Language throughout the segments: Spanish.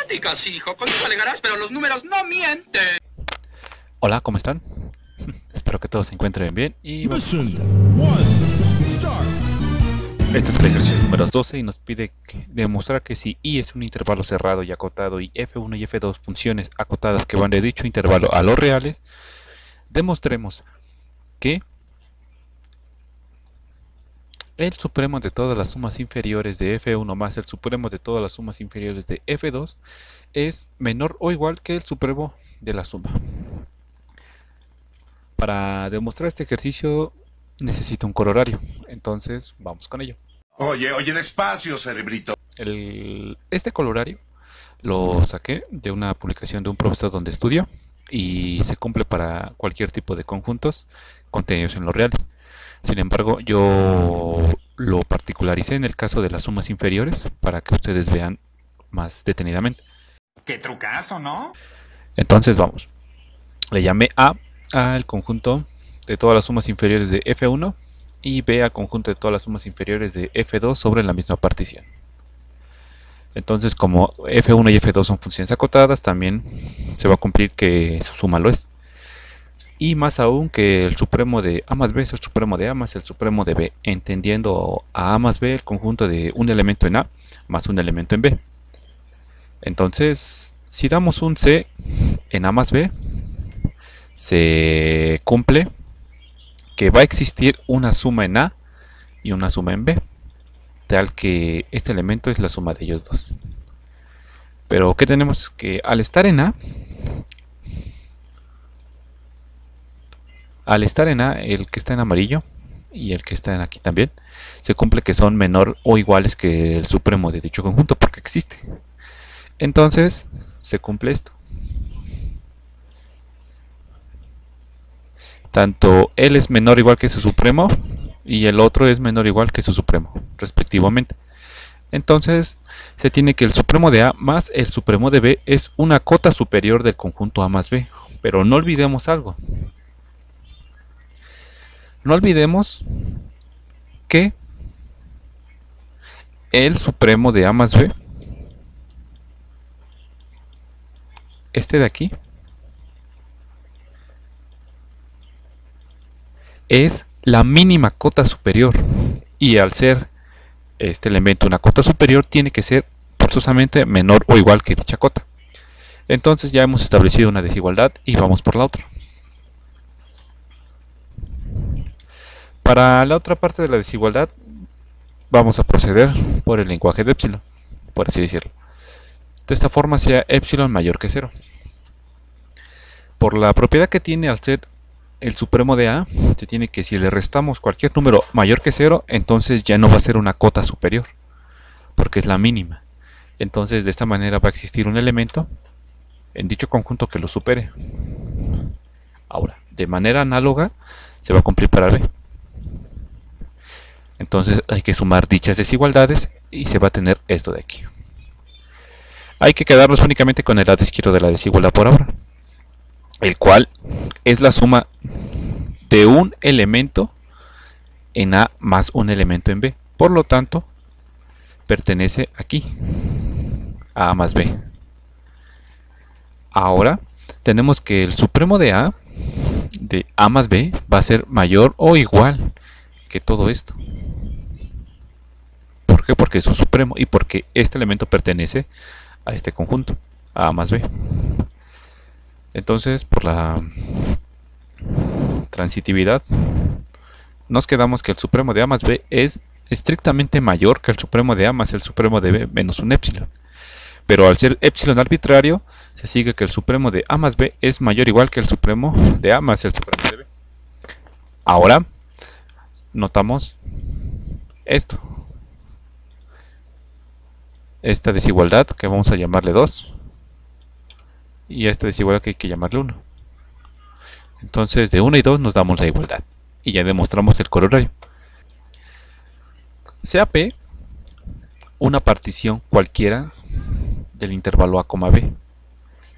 matemáticas, hijo. Con eso alegarás, pero los números no mienten. Hola, ¿cómo están? Espero que todos se encuentren bien y Mission 1, start. este es el ejercicio número 12 y nos pide demostrar que si I es un intervalo cerrado y acotado y F1 y F2 funciones acotadas que van de dicho intervalo a los reales, demostremos que el supremo de todas las sumas inferiores de F1 más el supremo de todas las sumas inferiores de F2 es menor o igual que el supremo de la suma. Para demostrar este ejercicio necesito un corolario, entonces vamos con ello. Oye, despacio, cerebrito. Este corolario lo saqué de una publicación de un profesor donde estudio y se cumple para cualquier tipo de conjuntos contenidos en los reales. Sin embargo, yo lo particularicé en el caso de las sumas inferiores para que ustedes vean más detenidamente. ¡Qué trucazo!, ¿no? Entonces vamos. Le llamé A al conjunto de todas las sumas inferiores de F1 y B al conjunto de todas las sumas inferiores de F2 sobre la misma partición. Entonces, como F1 y F2 son funciones acotadas, también se va a cumplir que su suma lo es. Y más aún que el supremo de A más B es el supremo de A más el supremo de B, entendiendo a A más B el conjunto de un elemento en A más un elemento en B. Entonces, si damos un C en A más B, se cumple que va a existir una suma en A y una suma en B, tal que este elemento es la suma de ellos dos. Pero ¿qué tenemos? Que al estar en A, el que está en amarillo y el que está en aquí también, se cumple que son menor o iguales que el supremo de dicho conjunto porque existe. Entonces se cumple esto. Tanto él es menor o igual que su supremo y el otro es menor o igual que su supremo, respectivamente. Entonces se tiene que el supremo de A más el supremo de B es una cota superior del conjunto A más B. Pero no olvidemos algo. No olvidemos que el supremo de A más B, este de aquí, es la mínima cota superior, y al ser este elemento una cota superior tiene que ser forzosamente menor o igual que dicha cota. Entonces ya hemos establecido una desigualdad y vamos por la otra. Para la otra parte de la desigualdad vamos a proceder por el lenguaje de epsilon, por así decirlo. De esta forma sea epsilon mayor que 0. Por la propiedad que tiene al ser el supremo de A, se tiene que si le restamos cualquier número mayor que 0, entonces ya no va a ser una cota superior, porque es la mínima. Entonces de esta manera va a existir un elemento en dicho conjunto que lo supere. Ahora, de manera análoga, se va a cumplir para B. Entonces hay que sumar dichas desigualdades y se va a tener esto de aquí. Hay que quedarnos únicamente con el lado izquierdo de la desigualdad por ahora, el cual es la suma de un elemento en A más un elemento en B. Por lo tanto, pertenece aquí, a A más B. Ahora, tenemos que el supremo de A más B, va a ser mayor o igual que todo esto. ¿Por qué? Porque es su supremo y porque este elemento pertenece a este conjunto, a más B. Entonces, por la transitividad, nos quedamos que el supremo de A más B es estrictamente mayor que el supremo de A más el supremo de B menos un epsilon. Pero al ser epsilon arbitrario, se sigue que el supremo de A más B es mayor o igual que el supremo de A más el supremo de B. Ahora, notamos esto. Esta desigualdad que vamos a llamarle 2 y esta desigualdad que hay que llamarle 1. Entonces de 1 y 2 nos damos la igualdad y ya demostramos el corolario. Sea P una partición cualquiera del intervalo A, B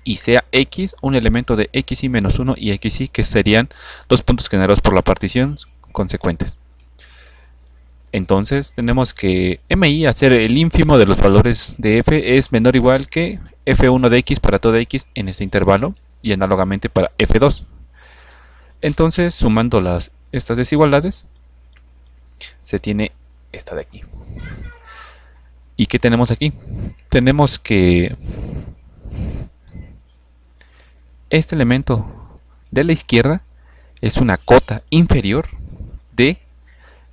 y sea X un elemento de XY menos 1 y XY, que serían los puntos generados por la partición consecuentes. Entonces tenemos que MI, al ser el ínfimo de los valores de f, es menor o igual que f1 de x para toda x en este intervalo, y análogamente para f2. Entonces, sumando estas desigualdades, se tiene esta de aquí. ¿Y qué tenemos aquí? Tenemos que este elemento de la izquierda es una cota inferior de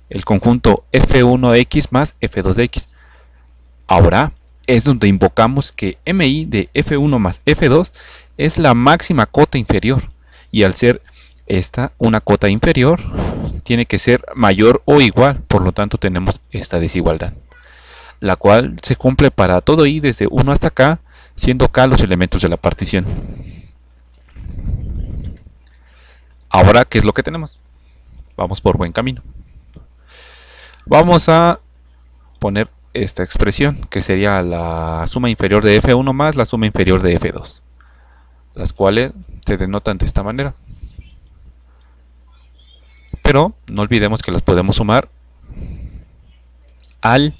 el conjunto f1x más f2x. Ahora es donde invocamos que mi de f1 más f2 es la máxima cota inferior, y al ser esta una cota inferior tiene que ser mayor o igual, por lo tanto tenemos esta desigualdad, la cual se cumple para todo i desde 1 hasta k, siendo k los elementos de la partición. Ahora, ¿qué es lo que tenemos? Vamos por buen camino. Vamos a poner esta expresión, que sería la suma inferior de f1 más la suma inferior de f2, las cuales se denotan de esta manera. Pero no olvidemos que las podemos sumar al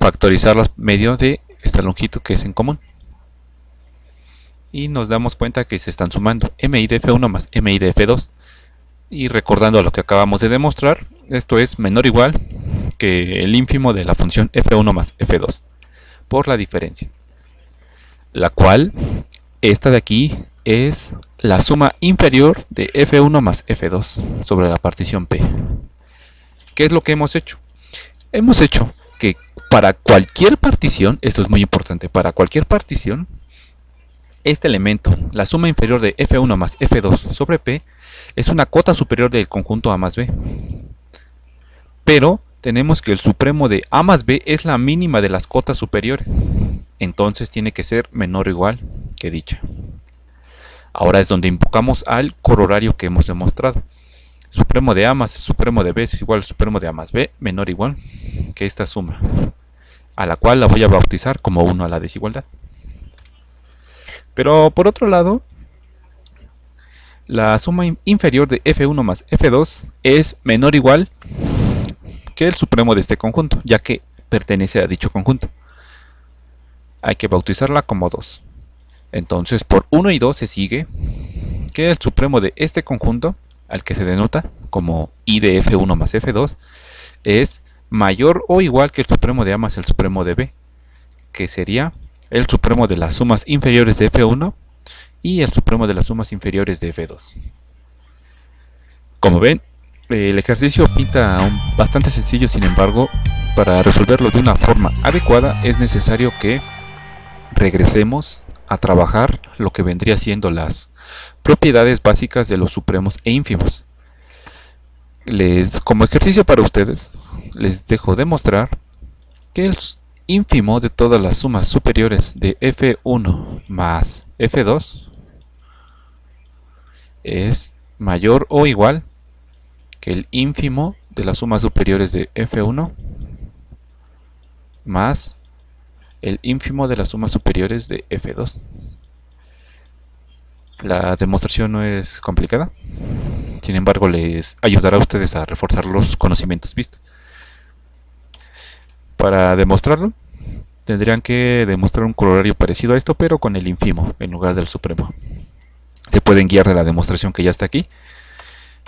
factorizarlas medio de esta longitud que es en común. Y nos damos cuenta que se están sumando mi de f1 más mi de f2. Y recordando lo que acabamos de demostrar, esto es menor o igual que el ínfimo de la función f1 más f2 por la diferencia, la cual, esta de aquí, es la suma inferior de f1 más f2 sobre la partición P. ¿Qué es lo que hemos hecho? Hemos hecho que para cualquier partición, esto es muy importante, para cualquier partición, este elemento, la suma inferior de f1 más f2 sobre P, es una cota superior del conjunto A más B. Pero tenemos que el supremo de A más B es la mínima de las cotas superiores. Entonces tiene que ser menor o igual que dicha. Ahora es donde invocamos al corolario que hemos demostrado. Supremo de A más supremo de B es igual al supremo de A más B, menor o igual que esta suma, a la cual la voy a bautizar como 1 a la desigualdad. Pero por otro lado, la suma inferior de f1 más f2 es menor o igual que el supremo de este conjunto, ya que pertenece a dicho conjunto. Hay que bautizarla como 2. Entonces, por 1 y 2 se sigue que el supremo de este conjunto, al que se denota como i de f1 más f2, es mayor o igual que el supremo de A más el supremo de B, que sería el supremo de las sumas inferiores de f1 y el supremo de las sumas inferiores de f2. Como ven, el ejercicio pinta bastante sencillo. Sin embargo, para resolverlo de una forma adecuada es necesario que regresemos a trabajar lo que vendría siendo las propiedades básicas de los supremos e ínfimos. Como ejercicio para ustedes, les dejo demostrar que el ínfimo de todas las sumas superiores de f1 más f2 es mayor o igual que el ínfimo de las sumas superiores de f1 más el ínfimo de las sumas superiores de f2. La demostración no es complicada, sin embargo les ayudará a ustedes a reforzar los conocimientos vistos. Para demostrarlo, tendrían que demostrar un corolario parecido a esto, pero con el ínfimo en lugar del supremo. Se pueden guiar de la demostración que ya está aquí,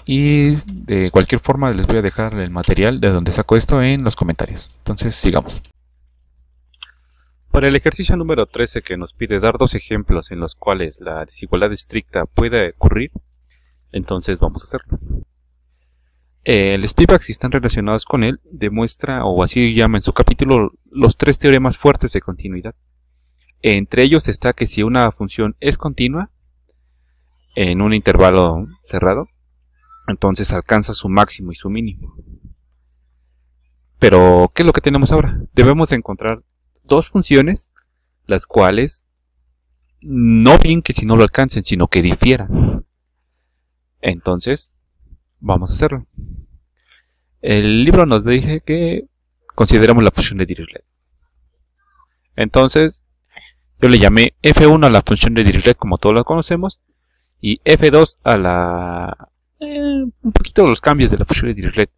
y de cualquier forma les voy a dejar el material de donde saco esto en los comentarios. Entonces sigamos. Para el ejercicio número 13, que nos pide dar dos ejemplos en los cuales la desigualdad estricta puede ocurrir, entonces vamos a hacerlo. Los p-vax, si están relacionados con él, demuestra, o así llama en su capítulo, los tres teoremas fuertes de continuidad. Entre ellos está que si una función es continua en un intervalo cerrado, entonces alcanza su máximo y su mínimo. Pero, ¿qué es lo que tenemos ahora? Debemos de encontrar dos funciones, las cuales no bien que si no lo alcancen, sino que difieran. Entonces, vamos a hacerlo. El libro nos dice que consideramos la función de Dirichlet. Entonces, yo le llamé f1 a la función de Dirichlet como todos la conocemos, y f2 a la... un poquito de los cambios de la función de Dirichlet.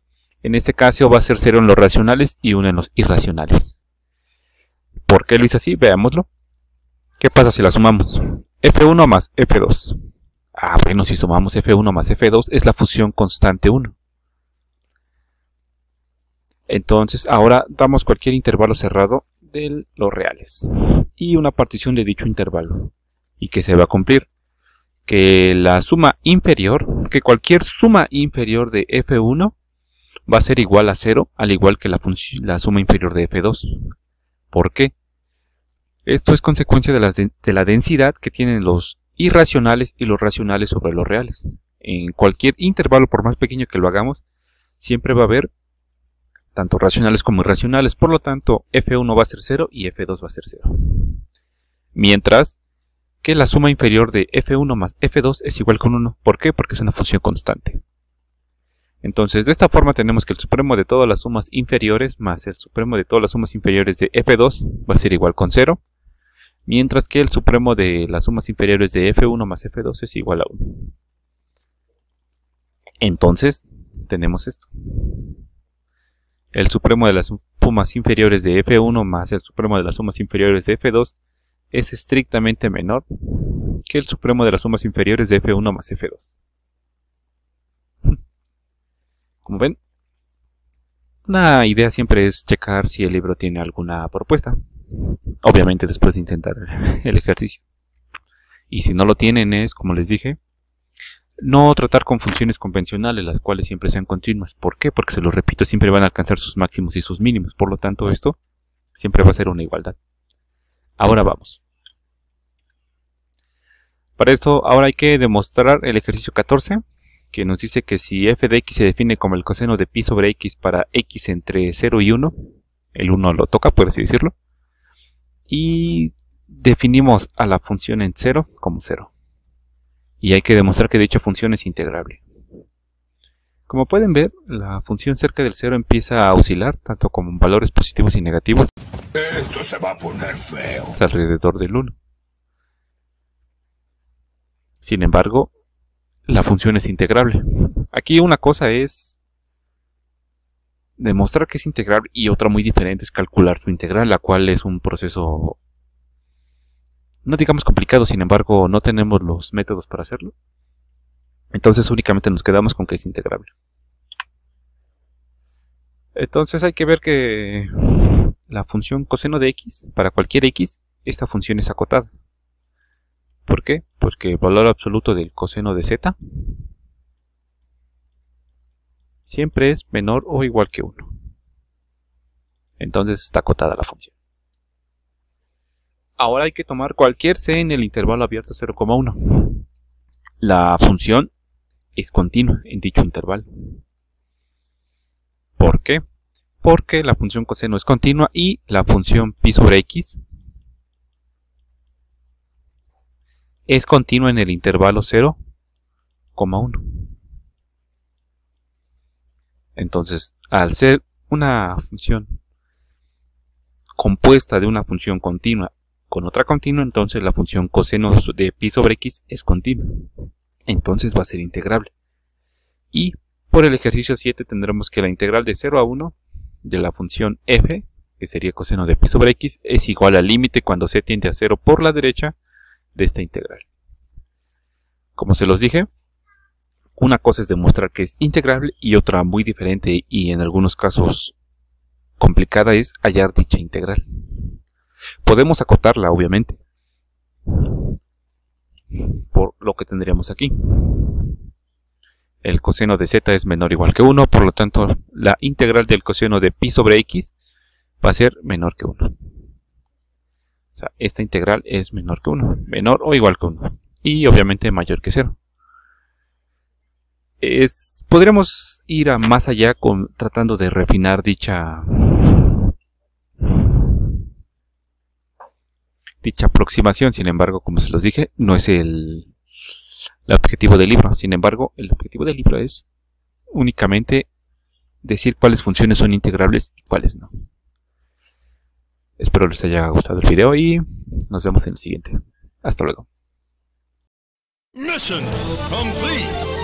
En este caso va a ser 0 en los racionales y 1 en los irracionales. ¿Por qué lo hice así? Veámoslo. ¿Qué pasa si la sumamos? F1 más F2. Bueno, si sumamos F1 más F2 es la función constante 1. Entonces ahora damos cualquier intervalo cerrado de los reales y una partición de dicho intervalo. ¿Y qué se va a cumplir? Que la suma inferior, que cualquier suma inferior de F1 va a ser igual a 0, al igual que la suma inferior de F2. ¿Por qué? Esto es consecuencia de la densidad que tienen los irracionales y los racionales sobre los reales. En cualquier intervalo, por más pequeño que lo hagamos, siempre va a haber tanto racionales como irracionales. Por lo tanto, F1 va a ser 0 y F2 va a ser 0. Mientras que la suma inferior de F1 más F2 es igual con 1. ¿Por qué? Porque es una función constante. Entonces, de esta forma tenemos que el supremo de todas las sumas inferiores más el supremo de todas las sumas inferiores de F2 va a ser igual con 0. Mientras que el supremo de las sumas inferiores de F1 más F2 es igual a 1. Entonces, tenemos esto. El supremo de las sumas inferiores de F1 más el supremo de las sumas inferiores de F2 es estrictamente menor que el supremo de las sumas inferiores de F1 más F2. Como ven, una idea siempre es checar si el libro tiene alguna propuesta. Obviamente después de intentar el ejercicio. Y si no lo tienen es, como les dije, no tratar con funciones convencionales, las cuales siempre sean continuas. ¿Por qué? Porque, se los repito, siempre van a alcanzar sus máximos y sus mínimos. Por lo tanto, esto siempre va a ser una igualdad. Ahora vamos. Para esto, ahora hay que demostrar el ejercicio 14, que nos dice que si f de x se define como el coseno de pi sobre x para x entre 0 y 1, el 1 lo toca, por así decirlo, y definimos a la función en 0 como 0. Y hay que demostrar que dicha función es integrable. Como pueden ver, la función cerca del 0 empieza a oscilar, tanto como en valores positivos y negativos. Esto se va a poner feo. Alrededor del 1. Sin embargo, la función es integrable. Aquí una cosa es demostrar que es integrable y otra muy diferente es calcular su integral, la cual es un proceso no digamos complicado, sin embargo no tenemos los métodos para hacerlo. Entonces únicamente nos quedamos con que es integrable. Entonces hay que ver que la función coseno de x, para cualquier x, esta función es acotada. ¿Por qué? Porque el valor absoluto del coseno de z siempre es menor o igual que 1. Entonces está acotada la función. Ahora hay que tomar cualquier c en el intervalo abierto 0,1. La función es continua en dicho intervalo. ¿Por qué? Porque la función coseno es continua y la función pi sobre x es continua en el intervalo 0,1. Entonces, al ser una función compuesta de una función continua con otra continua, entonces la función coseno de pi sobre x es continua. Entonces va a ser integrable. Y por el ejercicio 7 tendremos que la integral de 0 a 1 de la función f, que sería coseno de pi sobre x, es igual al límite cuando c tiende a 0 por la derecha de esta integral. Como se los dije, una cosa es demostrar que es integrable y otra muy diferente y en algunos casos complicada es hallar dicha integral. Podemos acotarla, obviamente, por lo que tendríamos aquí. El coseno de z es menor o igual que 1, por lo tanto la integral del coseno de pi sobre x va a ser menor que 1. O sea, esta integral es menor que 1, menor o igual que 1, y obviamente mayor que 0. Podríamos ir más allá tratando de refinar dicha aproximación. Sin embargo, como se los dije, no es el objetivo del libro. Sin embargo, el objetivo del libro es únicamente decir cuáles funciones son integrables y cuáles no. Espero les haya gustado el video y nos vemos en el siguiente. Hasta luego. Mission complete.